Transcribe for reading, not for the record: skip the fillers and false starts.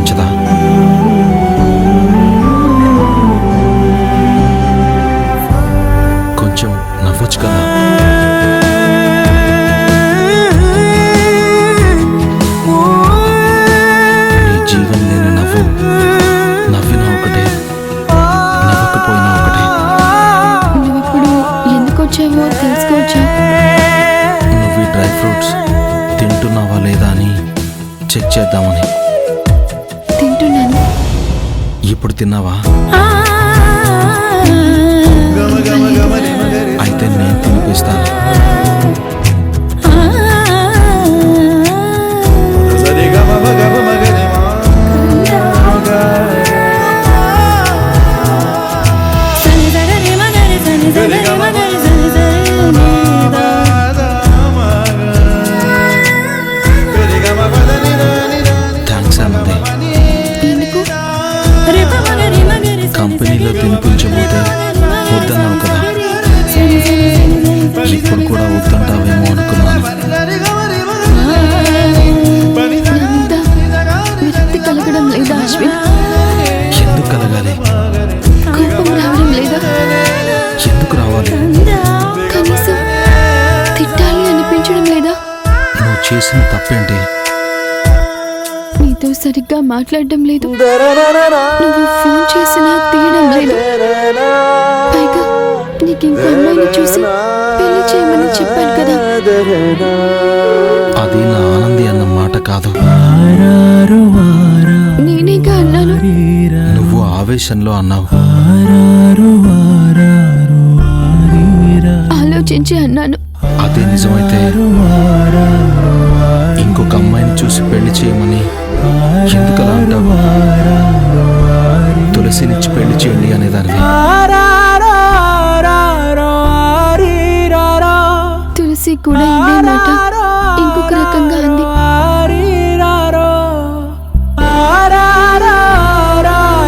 నచ్చదా? కొంచెం నవ్వచ్చు కదా. నీ జీవం లేని నవ్వు, నవ్వినా ఒకటే, నవ్వకపోయినా ఒకటే. నువ్విప్పుడు ఎందుకు వచ్చావో తెలుసుకోవచ్చా? నువ్వు ఈ డ్రై ఫ్రూట్స్ తింటున్నావా లేదా అని చెక్ చేద్దామని. తింటున్నాను. ఇప్పుడు తిన్నావా? అయితే నేను తినిపిస్తాను. థ్యాంక్స్ ఆనంది. ఎందుకు? కంపెనీలో తినిపించబోతే వద్దన్నావు కదా, ఇప్పుడు కూడా వద్దంటావేమో అనుకున్నాను. నాందా విరక్తి కలగడం లేదా అశ్విన్? ఎందుకు కలగాలి? కోపం రావడం లేదా? ఎందుకు రావాలి? కనీసం తిట్టాలి అనిపించడం లేదా? నువ్వు చేసిన తప్పేంటి? నీతో సరిగ్గా మాట్లాడడం లేదు. నువ్వు ఫోన్ చేసినా తీయడం లేదు. పైగా నీకు ఇంకో అమ్మాయిని చూసి పెళ్లి చేయమని చెప్పాను కదా. అది నా ఆనంది అన్న మాట కాదు. నేనేగా అన్నాను. నువ్వు ఆవేశంలో అన్నావు. ఆలోచించి అన్నాను. అదే నిజమైతే ఇంకొక అమ్మాయిని చూసి పెళ్లి చేయమని ఎందుకు అలా అంటావు? తులసినిచ్చి పెళ్లి చేయండి అనేదాన్ని. తులసి కూడా ఇదే మాట